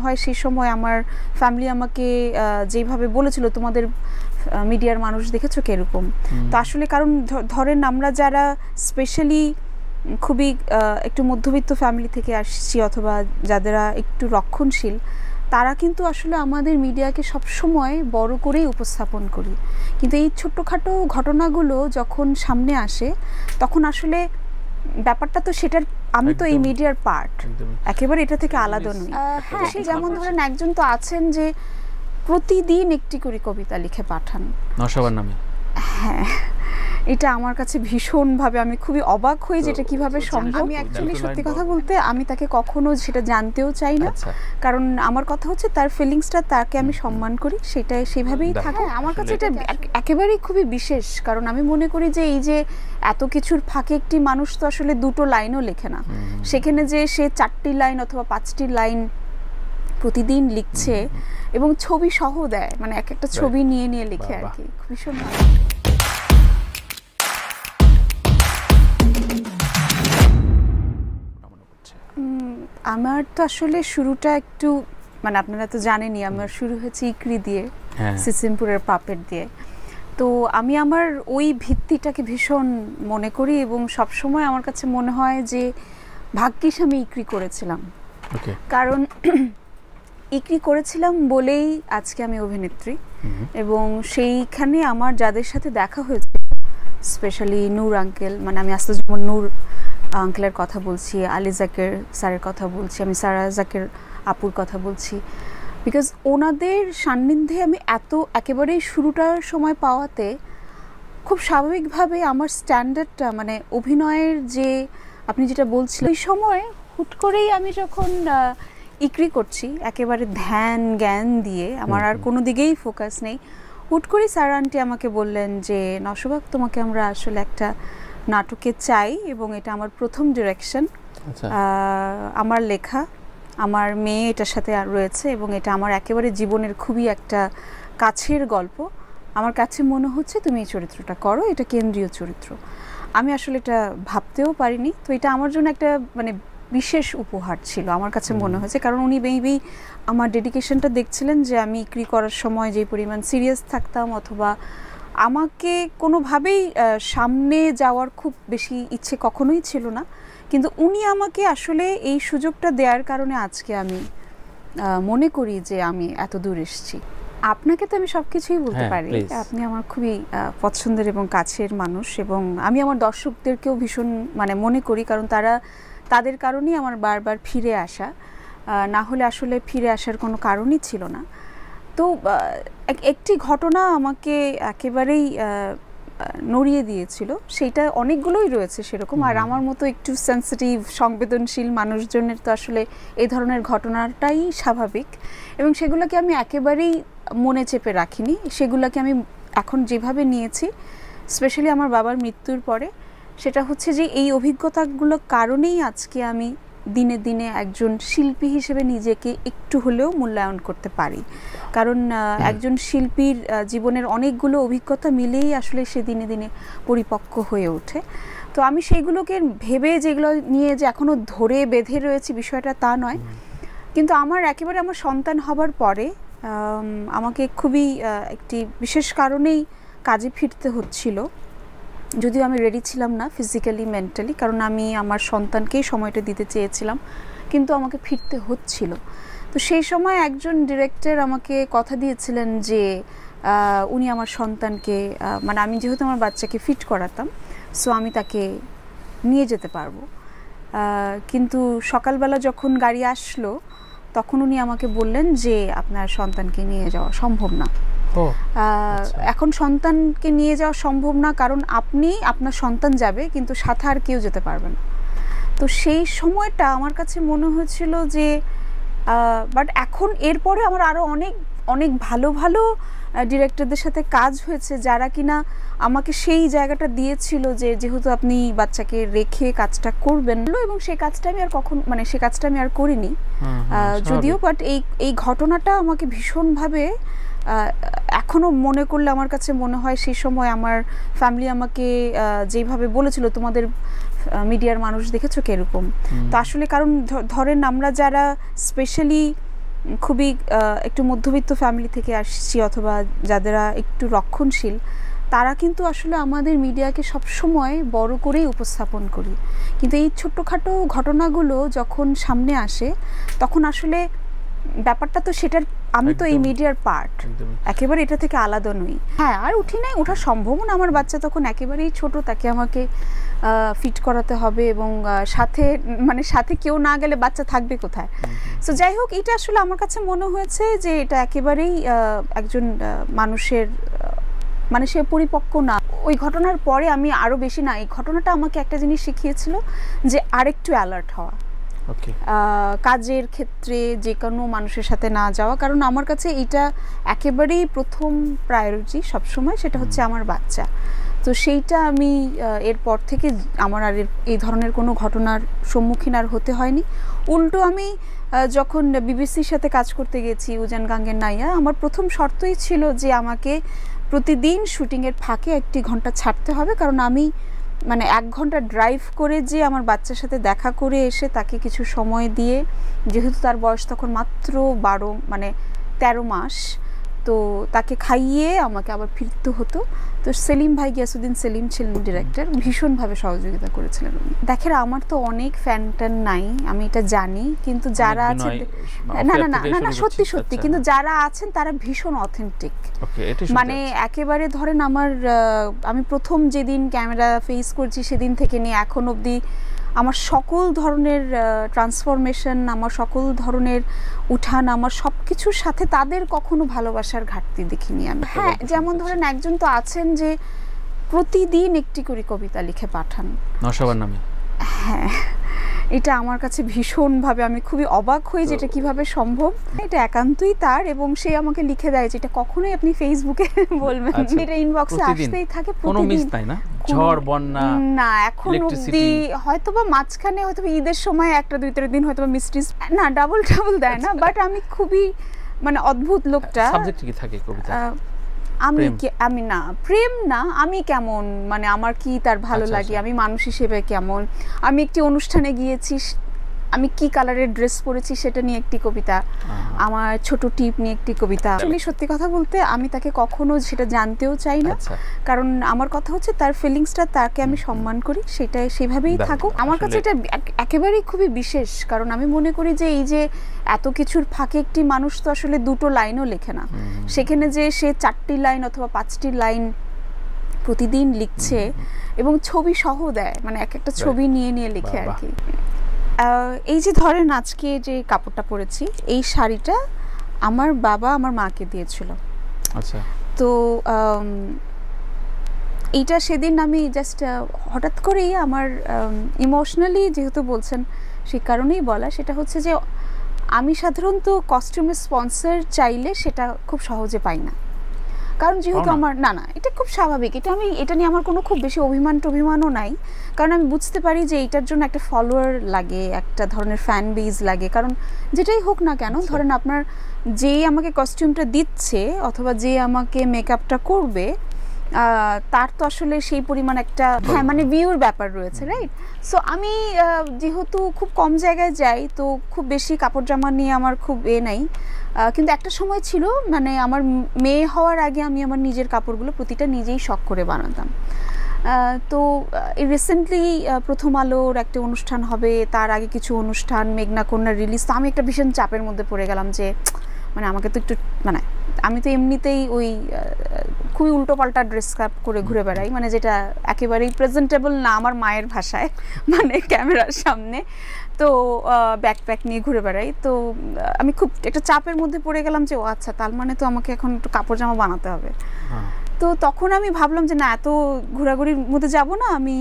হয় সেই সময় আমার ফ্যামিলি আমাকে যেভাবে বলেছিল তোমাদের মিডিয়ার মানুষ দেখেছো কিরকম। তো আসলে কারণ ধরেন আমরা যারা স্পেশালি খুবই একটু মধ্যবিত্ত ফ্যামিলি থেকে আসছি অথবা যারা একটু রক্ষণশীল, তারা কিন্তু আসলে আমাদের মিডিয়াকে সবসময় বড় করেই উপস্থাপন করি, কিন্তু এই ছোট্টখাটো ঘটনাগুলো যখন সামনে আসে তখন আসলে ব্যাপারটা তো সেটার, আমি তো এই মিডিয়ার পার্ট, একেবারে এটা থেকে আলাদা নই। সেই যেমন ধরেন একজন তো আছেন যে প্রতিদিন একটি করে কবিতা লিখে পাঠান নশাবার নামে। হ্যাঁ, এটা আমার কাছে ভীষণভাবে আমি খুবই অবাক হই যেটা কিভাবে সম্ভব। আমি অ্যাকচুয়ালি সত্যি কথা বলতে আমি তাকে কখনো সেটা জানতেও চাই না, কারণ আমার কথা হচ্ছে তার ফিলিংসটা, তাকে আমি সম্মান করি, সেটাই সেভাবেই থাকে। আমার কাছে এটা একেবারেই খুবই বিশেষ, কারণ আমি মনে করি যে এই যে এত কিছুর ফাঁকে একটি মানুষ তো আসলে দুটো লাইনও লেখে না, সেখানে যে সে 4টি লাইন অথবা 5টি লাইন প্রতিদিন লিখছে এবং ছবি সহ দেয়, মানে এক একটা ছবি নিয়ে নিয়ে লিখে আর কি, ভীষণ ভালো। আমার তো আসলে শুরুটা একটু, মানে আপনারা তো জানেনই আমার শুরু হয়েছে ইকরি দিয়ে, সিসিমপুরের পাপেট দিয়ে। তো আমি আমার ওই ভিত্তিটাকে ভীষণ মনে করি এবং সবসময় আমার কাছে মনে হয় যে ভাগ্যিস আমি ইকরি করেছিলাম, কারণ ইকরি করেছিলাম বলেই আজকে আমি অভিনেত্রী। এবং সেইখানে আমার যাদের সাথে দেখা হয়েছে, স্পেশালি নূর আঙ্কেল, মানে আমি আস্তে যেমন নূর আঙ্কেলের কথা বলছি, আলী জাকের স্যারের কথা বলছি, আমি সারা জাকের আপুর কথা বলছি, বিকজ ওনাদের সান্নিধ্যে আমি এত একেবারেই শুরুটার সময় পাওয়াতে খুব স্বাভাবিকভাবে আমার স্ট্যান্ডার্ডটা, মানে অভিনয়ের যে আপনি যেটা বলছিলেন, ওই সময় হুট করেই আমি যখন ইকরি করছি একেবারে ধ্যান জ্ঞান দিয়ে, আমার আর কোনো দিকেই ফোকাস নেই, হুট করেই স্যার আন্টি আমাকে বললেন যে নশবাক, তোমাকে আমরা আসলে একটা নাটকে চাই, এবং এটা আমার প্রথম ডিরেকশন, আমার লেখা, আমার মেয়ে এটার সাথে রয়েছে, এবং এটা আমার একেবারে জীবনের খুবই একটা কাছের গল্প, আমার কাছে মনে হচ্ছে তুমি এই চরিত্রটা করো, এটা কেন্দ্রীয় চরিত্র। আমি আসলে এটা ভাবতেও পারিনি, তো এটা আমার জন্য একটা মানে বিশেষ উপহার ছিল আমার কাছে মনে হয়েছে, কারণ উনি মেবি আমার ডেডিকেশনটা দেখছিলেন যে আমি ইকরি করার সময় যে পরিমাণ সিরিয়াস থাকতাম, অথবা আমাকে কোনোভাবেই সামনে যাওয়ার খুব বেশি ইচ্ছে কখনোই ছিল না, কিন্তু উনি আমাকে আসলে এই সুযোগটা দেওয়ার কারণে আজকে আমি মনে করি যে আমি এত দূর এসেছি। আপনাকে তো আমি সব কিছুই বলতে পারি, আপনি আমার খুবই পছন্দের এবং কাছের মানুষ, এবং আমি আমার দর্শকদেরকেও ভীষণ মানে মনে করি, কারণ তাদের কারণেই আমার বারবার ফিরে আসা, না হলে আসলে ফিরে আসার কোনো কারণই ছিল না। তো একটি ঘটনা আমাকে একেবারেই নড়িয়ে দিয়েছিল, সেইটা অনেকগুলোই রয়েছে সেরকম, আর আমার মতো একটু সেন্সিটিভ সংবেদনশীল মানুষজনের তো আসলে এই ধরনের ঘটনাটাই স্বাভাবিক, এবং সেগুলোকে আমি একেবারেই মনে চেপে রাখিনি, সেগুলোকে আমি এখন যেভাবে নিয়েছি, স্পেশালি আমার বাবার মৃত্যুর পরে, সেটা হচ্ছে যে এই অভিজ্ঞতাগুলোর কারণেই আজকে আমি দিনে দিনে একজন শিল্পী হিসেবে নিজেকে একটু হলেও মূল্যায়ন করতে পারি, কারণ একজন শিল্পীর জীবনের অনেকগুলো অভিজ্ঞতা মিলেই আসলে সে দিনে দিনে পরিপক্ক হয়ে ওঠে। তো আমি সেইগুলোকে ভেবে যেগুলো নিয়ে যে এখনও ধরে বেঁধে রয়েছি বিষয়টা তা নয়, কিন্তু আমার একেবারে আমার সন্তান হবার পরে আমাকে খুবই একটি বিশেষ কারণেই কাজে ফিরতে হচ্ছিল, যদিও আমি রেডি ছিলাম না ফিজিক্যালি মেন্টালি, কারণ আমি আমার সন্তানকেই সময়টা দিতে চেয়েছিলাম, কিন্তু আমাকে ফিরতে হচ্ছিল। তো সেই সময় একজন ডিরেক্টর আমাকে কথা দিয়েছিলেন যে উনি আমার সন্তানকে, মানে আমি যেহেতু আমার বাচ্চাকে ফিট করাতাম, সো আমি তাকে নিয়ে যেতে পারবো, কিন্তু সকালবেলা যখন গাড়ি আসলো তখন উনি আমাকে বললেন যে আপনার সন্তানকে নিয়ে যাওয়া সম্ভব না। এখন সন্তানকে নিয়ে যাওয়া সম্ভব না, কারণ আপনি, আপনার সন্তান যাবে, কিন্তু সাথে আর কেউ যেতে পারবে না। তো সেই সময়টা আমার কাছে মনে হয়েছিল যে বাট এখন এরপরে আমার আরও অনেক অনেক ভালো ভালো ডিরেক্টরদের সাথে কাজ হয়েছে, যারা কিনা আমাকে সেই জায়গাটা দিয়েছিল যে যেহেতু আপনি বাচ্চাকে রেখে কাজটা করবেন, এবং সেই কাজটা আমি আর কখন, মানে সেই কাজটা আমি আর করিনি যদিও, বাট এই ঘটনাটা আমাকে ভীষণভাবে এখনও মনে করলে আমার কাছে মনে হয় সেই সময় আমার ফ্যামিলি আমাকে যেভাবে বলেছিল তোমাদের মিডিয়ার মানুষ দেখেছো কিরকম। তো আসলে কারণ ধরেন আমরা যারা স্পেশালি খুবই একটু মধ্যবিত্ত ফ্যামিলি থেকে আসছি অথবা যারা একটু রক্ষণশীল, তারা কিন্তু আসলে আমাদের মিডিয়াকে সবসময় বড় করেই উপস্থাপন করি, কিন্তু এই ছোট্টখাটো ঘটনাগুলো যখন সামনে আসে তখন আসলে ব্যাপারটা তো সেটার, আমি তো এই মিডিয়ার পার্ট, একেবারে এটা থেকে আলাদা নই। হ্যাঁ, আর উঠি নাই, ওঠার সম্ভবও না। আমার বাচ্চা তখন একেবারেই ছোট, তাকে আমাকে ফিট করাতে হবে এবং সাথে কেউ না গেলে বাচ্চা থাকবে কোথায়। সো যাই হোক, এটা আসলে আমার কাছে মনে হয়েছে যে এটা একেবারেই একজন মানুষের সে পরিপক্ক না। ওই ঘটনার পরে আমি আরও বেশি না, এই ঘটনাটা আমাকে একটা জিনিস শিখিয়েছিল যে আরেকটু অ্যালার্ট হওয়া, কাজের ক্ষেত্রে যে কোনো মানুষের সাথে না যাওয়া, কারণ আমার কাছে এটা একেবারেই প্রথম প্রায়োরিটি সবসময়, সেটা হচ্ছে আমার বাচ্চা। তো সেইটা আমি এরপর থেকে আমার আর এই ধরনের কোনো ঘটনার সম্মুখীন আর হতে হয়নি। উল্টো আমি যখন বিবিসির সাথে কাজ করতে গেছি উজান গাঙ্গের নাইয়া, আমার প্রথম শর্তই ছিল যে আমাকে প্রতিদিন শুটিংয়ের ফাঁকে 1 ঘন্টা ছাড়তে হবে, কারণ আমি 1 ঘন্টা ড্রাইভ করে যে আমার বাচ্চার সাথে দেখা করে এসে তাকে কিছু সময় দিয়ে, যেহেতু তার বয়স তখন মাত্র 13 মাস, তো তাকে খাইয়ে আমাকে আবার ফিরতে হতো। তো সেলিম ভাই, গিয়াসুদ্দিন সেলিম ছিলেন ডিরেক্টর, ভীষণভাবে সহযোগিতা করেছিলেন। দেখেন, আমার তো অনেক ফ্যান ট্যান নাই, আমি এটা জানি, কিন্তু যারা আছেন, না সত্যি সত্যি, কিন্তু যারা আছেন তারা ভীষণ অথেন্টিক। একেবারে ধরেন আমি প্রথম যেদিন ক্যামেরা ফেস করছি সেদিন থেকে নিয়ে এখন অবধি আমার সকল ধরনের ট্রান্সফরমেশন, আমার সকল ধরনের উঠান, আমার সব কিছুর সাথে তাদের কখনো ভালোবাসার ঘাটতি দেখিনি আমি। হ্যাঁ, যেমন ধরেন একজন তো আছেন যে প্রতিদিন একটি করে কবিতা লিখে পাঠান নশাবার নামে। হ্যাঁ, এটা আমার কাছে ভীষণভাবে, আমি খুবই অবাক হই যে এটা কিভাবে সম্ভব। এটা একান্তই তার, এবং সে আমাকে লিখে দেয় যেটা কখনোই আপনি ফেসবুকে বলবেন, এটা ইনবক্সে আসতেই থাকে প্রতিদিন। ঝড় বন্যা না, এখন অবধি হয়তোবা মাঝখানে হয়তোবা ঈদের সময় 1-2-3 দিন হয়তোবা মিস্ট্রিজ না, ডাবল দেয় না, বাট আমি খুবই অদ্ভুত লোকটা। সাবজেক্ট কি থাকে কবিতা? আমি না প্রেম না, আমি কেমন, আমার কি তার ভালো লাগে, আমি মানুষ হিসেবে কেমন, আমি একটি অনুষ্ঠানে গিয়েছি, আমি কি কালারের ড্রেস পরেছি সেটা নিয়ে একটি কবিতা, আমার ছোট টিপ নিয়ে একটি কবিতা। আসলে সত্যি কথা বলতে আমি তাকে কখনো সেটা জানতেও চাই না, কারণ আমার কথা হচ্ছে তার ফিলিংসটা, তাকে আমি সম্মান করি, সেটা সেভাবেই থাকুক। আমার কাছে এটা একেবারেই খুবই বিশেষ, কারণ আমি মনে করি যে এই যে এত কিছুর ফাঁকে একটি মানুষ তো আসলে 2টো লাইনও লেখে না, সেখানে যে সে 4টি লাইন অথবা 5টি লাইন প্রতিদিন লিখছে এবং ছবি সহ দেয়, এক একটা ছবি নিয়ে নিয়ে লিখে আর কি। এই যে ধরেন আজকে যে কাপড়টা পরেছি, এই শাড়িটা আমার বাবা আমার মাকে দিয়েছিল। আচ্ছা। তো এইটা সেদিন আমি জাস্ট হঠাৎ করেই আমার ইমোশনালি, যেহেতু বলছেন সেই কারণেই বলা, সেটা হচ্ছে যে আমি সাধারণত কস্টিউমের স্পন্সর চাইলে সেটা খুব সহজে পাই না, কারণ যেহেতু আমার না এটা খুব স্বাভাবিক, এটা নিয়ে আমার কোনো খুব বেশি অভিমানও নাই, কারণ আমি বুঝতে পারি যে এইটার জন্য একটা ফলোয়ার লাগে, একটা ধরনের ফ্যান বেজ লাগে, কারণ যেটাই হোক না কেন, ধরেন আপনার যেই আমাকে কস্টিউমটা দিচ্ছে অথবা যে আমাকে মেকআপটা করবে, তার তো আসলে সেই পরিমাণ একটা ভিউর ব্যাপার রয়েছে, রাইট? সো আমি যেহেতু খুব কম জায়গায় যাই, তো খুব বেশি কাপড় জামা নিয়ে আমার খুব নাই, কিন্তু একটা সময় ছিল আমার মেয়ে হওয়ার আগে আমি আমার নিজের কাপড়গুলো প্রতিটা নিজেই শখ করে বানাতাম। তো রিসেন্টলি প্রথম আলোর একটা অনুষ্ঠান হবে, তার আগে কিছু অনুষ্ঠান, মেঘনা কন্যার রিলিজ, তো আমি একটা ভীষণ চাপের মধ্যে পড়ে গেলাম যে আমাকে তো একটু আমি তো এমনিতেই ওই খুবই উল্টোপাল্টা ড্রেস আপ করে ঘুরে বেড়াই, যেটা একেবারেই প্রেজেন্টেবল না আমার মায়ের ভাষায়, ক্যামেরার সামনে, তো ব্যাকপ্যাক নিয়ে ঘুরে বেড়াই। তো আমি খুব একটা চাপের মধ্যে পড়ে গেলাম যে ও আচ্ছা, তার তো আমাকে এখন একটু কাপড় জামা বানাতে হবে। তো তখন আমি ভাবলাম যে না, এত ঘোরাঘুরির মধ্যে যাব না, আমি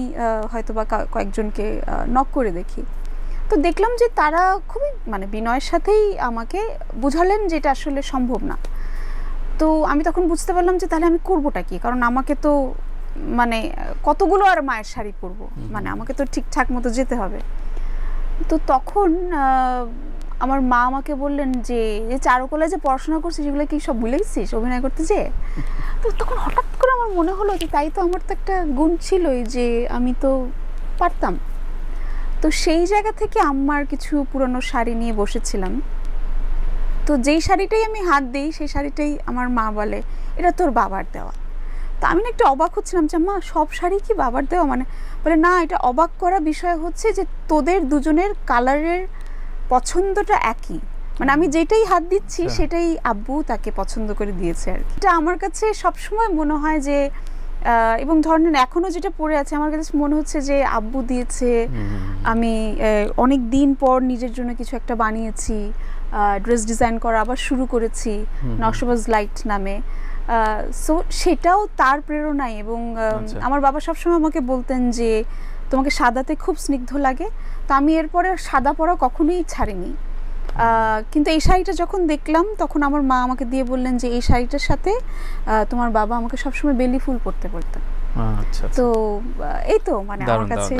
হয়তোবা কয়েকজনকে নক করে দেখি। তো দেখলাম যে তারা খুবই বিনয়ের সাথেই আমাকে বুঝালেন যে এটা আসলে সম্ভব না। তো আমি তখন বুঝতে পারলাম যে তাহলে আমি করবোটা কি, কারণ আমাকে তো কতগুলো আর মায়ের শাড়ি পরবো, আমাকে তো ঠিকঠাক মতো যেতে হবে। তো তখন আমার মা আমাকে বললেন যে চারুকলায় যে পড়াশোনা করছিস সেগুলো কি সব ভুলে গেছিস অভিনয় করতে যেয়ে? তো তখন হঠাৎ করে আমার মনে হলো যে তাই তো, আমার তো একটা গুণ ছিলই যে আমি তো পারতাম। তো সেই জায়গা থেকে আমার কিছু পুরনো শাড়ি নিয়ে বসেছিলাম, তো যেই শাড়িটাই আমি হাত দিই সেই শাড়িটাই আমার মা বলে এটা তোর বাবার দেওয়া। তো আমি না একটু অবাক হচ্ছিলাম যে মা সব শাড়ি কি বাবার দেওয়া, মানে বলে না, এটা অবাক করা বিষয় হচ্ছে যে তোদের দুজনের কালারের পছন্দটা একই, মানে আমি যেটাই হাত দিচ্ছি সেটাই আব্বু তাকে পছন্দ করে দিয়েছে আর কি। এটা আমার কাছে সবসময় মনে হয় যে এবং ধরেন এখনো যেটা পরে আছে আমার কাছে মনে হচ্ছে যে আব্বু দিয়েছে, আমি অনেক দিন পর নিজের জন্য কিছু একটা বানিয়েছি, ড্রেস ডিজাইন করা আবার শুরু করেছি নকশাবাজ লাইট নামে। সো সেটাও তার প্রেরণাই। এবং আমার বাবা সবসময় আমাকে বলতেন যে তোমাকে সাদাতে খুব স্নিগ্ধ লাগে, তো আমি এরপরে সাদা পরা কখনোই ছাড়িনি। কিন্তু এই শাড়িটা যখন দেখলাম তখন আমার মা আমাকে দিয়ে বললেন যে এই শাড়িটার সাথে তোমার বাবা আমাকে সবসময় বেলি ফুল পরতে বলতেন। তো এই তো মানে আমার কাছে